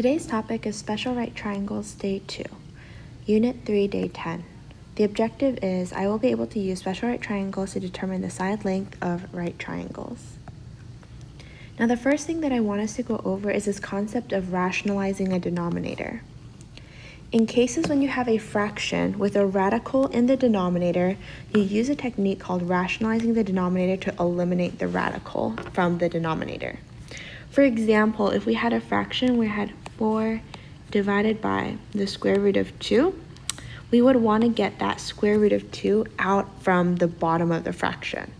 Today's topic is Special Right Triangles Day 2, Unit 3, Day 10. The objective is I will be able to use special right triangles to determine the side length of right triangles. Now the first thing that I want us to go over is this concept of rationalizing a denominator. In cases when you have a fraction with a radical in the denominator, you use a technique called rationalizing the denominator to eliminate the radical from the denominator. For example, if we had a fraction where we had 4 divided by the square root of 2, we would want to get that square root of 2 out from the bottom of the fraction.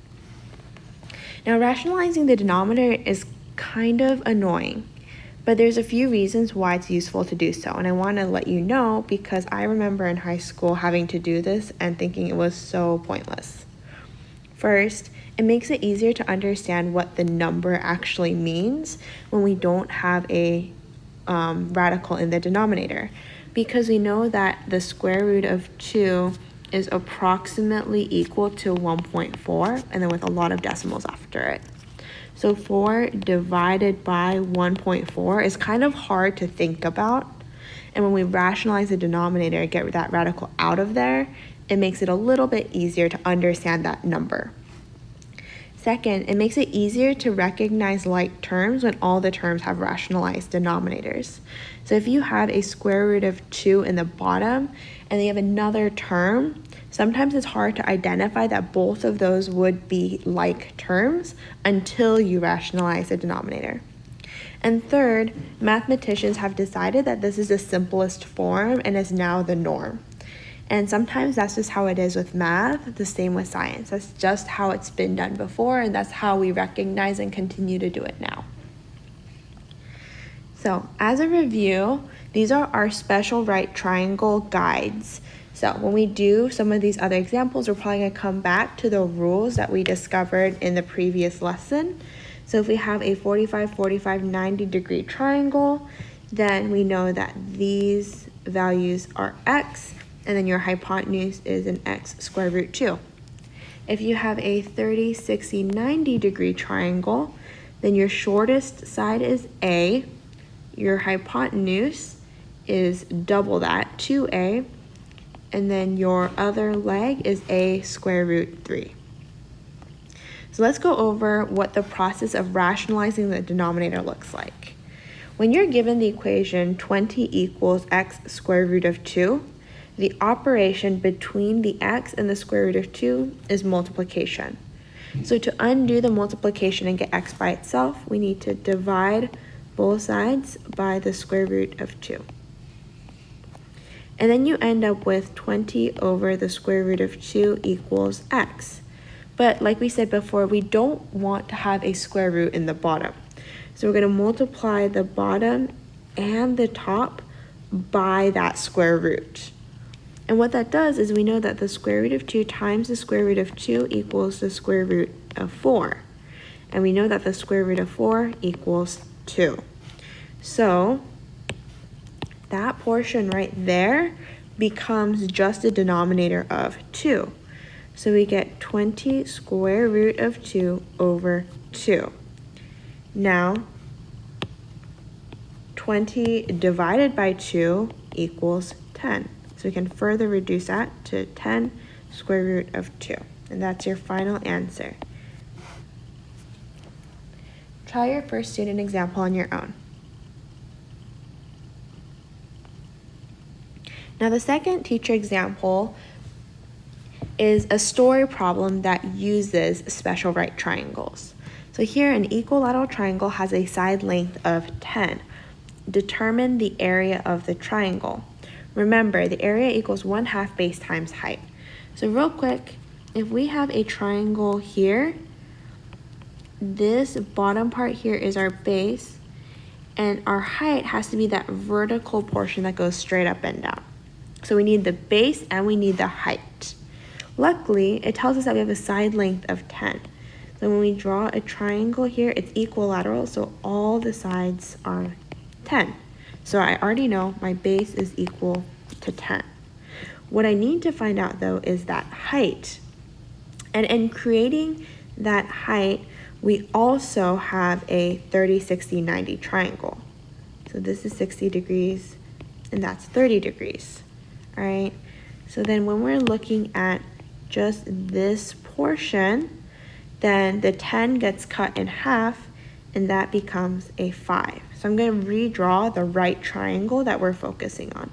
Now, rationalizing the denominator is kind of annoying, but there's a few reasons why it's useful to do so, and I want to let you know because I remember in high school having to do this and thinking it was so pointless. First, it makes it easier to understand what the number actually means when we don't have a radical in the denominator, because we know that the square root of 2 is approximately equal to 1.4, and then with a lot of decimals after it. So 4 divided by 1.4 is kind of hard to think about, and when we rationalize the denominator and get that radical out of there, it makes it a little bit easier to understand that number. Second, it makes it easier to recognize like terms when all the terms have rationalized denominators. So if you have a square root of 2 in the bottom and then you have another term, sometimes it's hard to identify that both of those would be like terms until you rationalize the denominator. And third, mathematicians have decided that this is the simplest form and is now the norm. And sometimes that's just how it is with math, the same with science. That's just how it's been done before, and that's how we recognize and continue to do it now. So as a review, these are our special right triangle guides. So when we do some of these other examples, we're probably going to come back to the rules that we discovered in the previous lesson. So if we have a 45, 45, 90 degree triangle, then we know that these values are x, and then your hypotenuse is an x square root 2. If you have a 30, 60, 90 degree triangle, then your shortest side is a, your hypotenuse is double that, 2a, and then your other leg is a square root 3. So let's go over what the process of rationalizing the denominator looks like. When you're given the equation 20 equals x square root of 2, the operation between the x and the square root of 2 is multiplication. So to undo the multiplication and get x by itself, we need to divide both sides by the square root of 2. And then you end up with 20 over the square root of 2 equals x. But like we said before, we don't want to have a square root in the bottom. So we're going to multiply the bottom and the top by that square root. And what that does is we know that the square root of 2 times the square root of 2 equals the square root of 4. And we know that the square root of 4 equals 2. So that portion right there becomes just a denominator of 2. So we get 20 square root of 2 over 2. Now, 20 divided by 2 equals 10. So we can further reduce that to 10 square root of 2. And that's your final answer. Try your first student example on your own. Now the second teacher example is a story problem that uses special right triangles. So here an equilateral triangle has a side length of 10. Determine the area of the triangle. Remember, the area equals 1/2 base times height. So real quick, if we have a triangle here, this bottom part here is our base, and our height has to be that vertical portion that goes straight up and down. So we need the base and we need the height. Luckily, it tells us that we have a side length of 10. So when we draw a triangle here, it's equilateral, so all the sides are 10. So I already know my base is equal to 10. What I need to find out though is that height. And in creating that height, we also have a 30, 60, 90 triangle. So this is 60 degrees, and that's 30 degrees, all right? So then when we're looking at just this portion, then the 10 gets cut in half, and that becomes a 5. So I'm going to redraw the right triangle that we're focusing on.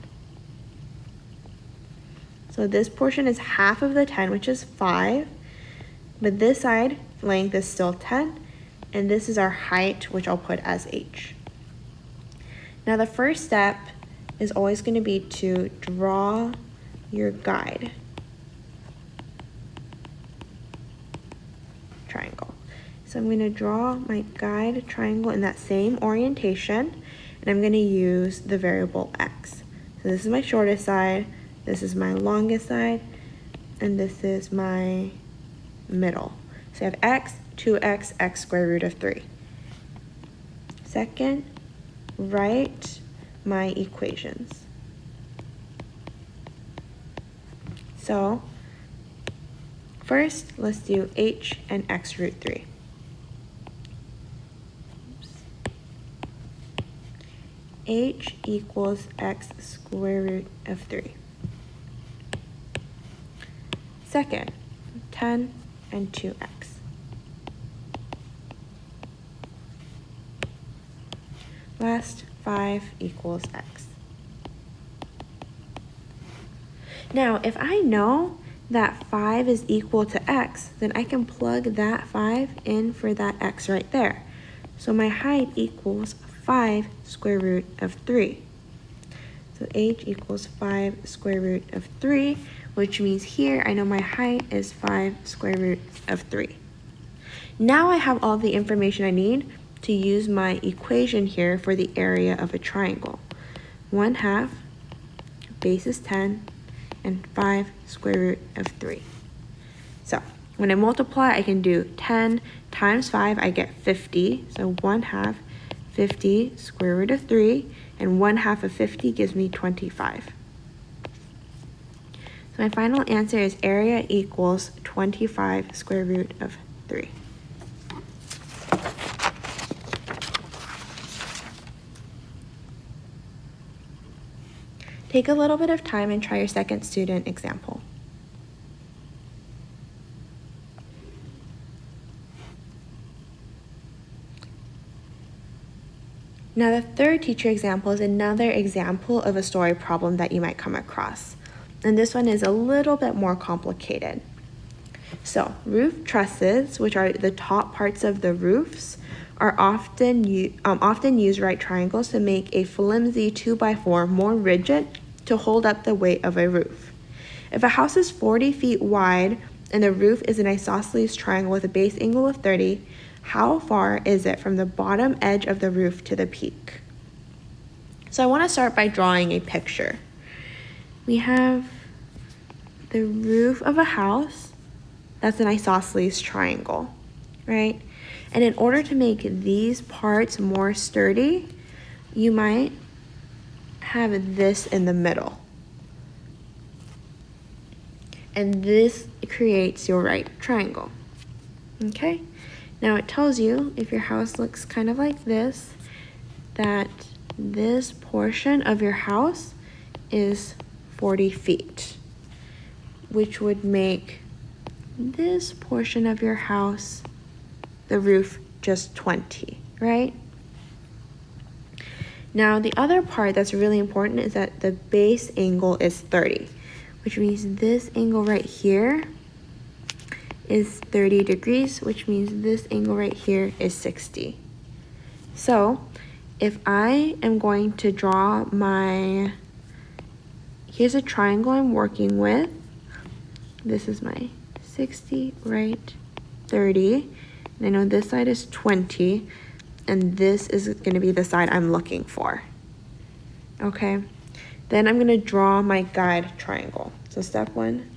So this portion is half of the 10, which is 5, but this side length is still 10, and this is our height, which I'll put as h. Now the first step is always going to be to draw your guide triangle. So I'm going to draw my guide triangle in that same orientation, and I'm going to use the variable x. So this is my shortest side, this is my longest side, and this is my middle. So I have x, 2x, x square root of 3. Second, write my equations. So first, let's do h and x root 3. H equals x square root of 3. Second, 10 and 2x. Last, 5 equals x. Now, if I know that 5 is equal to x, then I can plug that 5 in for that x right there. So my height equals 5 square root of 3. So h equals 5 square root of 3, which means here I know my height is 5 square root of 3. Now I have all the information I need to use my equation here for the area of a triangle. 1/2, base is 10, and 5 square root of 3. So when I multiply, I can do 10 times 5, I get 50. So 1/2, 50 square root of 3, and 1/2 of 50 gives me 25. So my final answer is area equals 25 square root of 3. Take a little bit of time and try your second student example. Now the third teacher example is another example of a story problem that you might come across. And this one is a little bit more complicated. So roof trusses, which are the top parts of the roofs, are often use right triangles to make a flimsy 2x4 more rigid to hold up the weight of a roof. If a house is 40 feet wide and the roof is an isosceles triangle with a base angle of 30, how far is it from the bottom edge of the roof to the peak? So I want to start by drawing a picture. We have the roof of a house that's an isosceles triangle, right? And in order to make these parts more sturdy, you might have this in the middle. And this creates your right triangle, okay? Now it tells you, if your house looks kind of like this, that this portion of your house is 40 feet, which would make this portion of your house, the roof, just 20, right? Now the other part that's really important is that the base angle is 30, which means this angle right here is 30 degrees, which means this angle right here is 60. So if I am going to draw my, here's a triangle I'm working with. This is my 60, right, 30. And I know this side is 20, and this is going to be the side I'm looking for. Okay, then I'm going to draw my guide triangle. So step 1.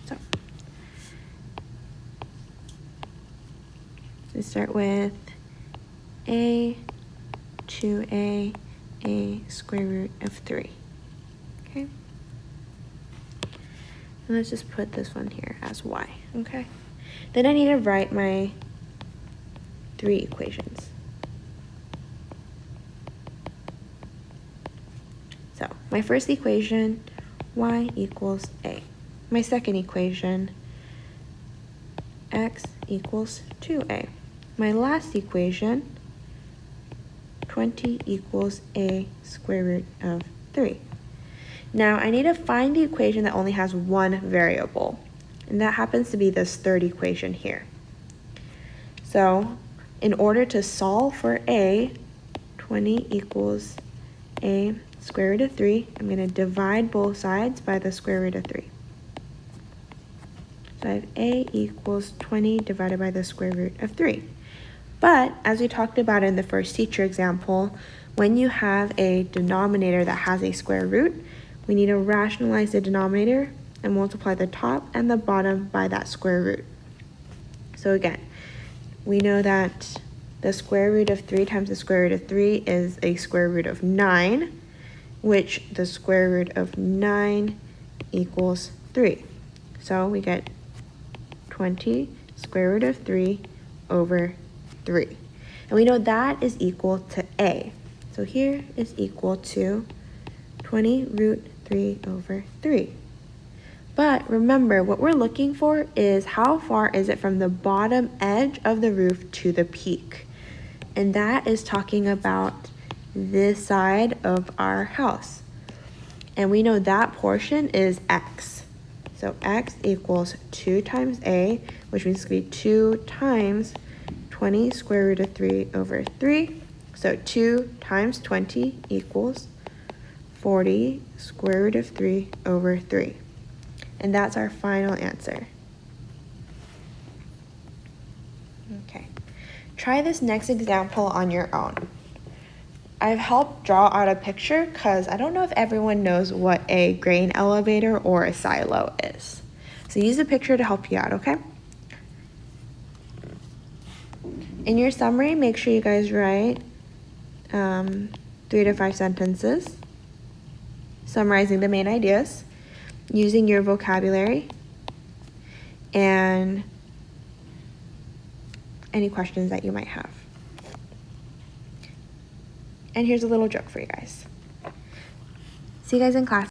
So let's start with a 2a square root of 3. Okay. And let's just put this one here as y, okay? Then I need to write my 3 equations. So my first equation, y equals a. My second equation, x equals 2a. My last equation, 20 equals a square root of 3. Now I need to find the equation that only has one variable, and that happens to be this third equation here. So in order to solve for a, 20 equals a square root of 3, I'm going to divide both sides by the square root of 3. So I have a equals 20 divided by the square root of 3. But as we talked about in the first teacher example, when you have a denominator that has a square root, we need to rationalize the denominator and multiply the top and the bottom by that square root. So again, we know that the square root of 3 times the square root of 3 is a square root of 9, which the square root of 9 equals 3. So we get 20 square root of 3 over 3. And we know that is equal to a. So here is equal to 20 root 3 over 3. But remember, what we're looking for is how far is it from the bottom edge of the roof to the peak. And that is talking about this side of our house. And we know that portion is x. So x equals 2 times a, which means it's going to be 2 times 20 square root of 3 over 3. So 2 times 20 equals 40 square root of 3 over 3. And that's our final answer. Okay, try this next example on your own. I've helped draw out a picture because I don't know if everyone knows what a grain elevator or a silo is. So use the picture to help you out, okay? In your summary, make sure you guys write 3 to 5 sentences summarizing the main ideas using your vocabulary and any questions that you might have. And here's a little joke for you guys. See you guys in class.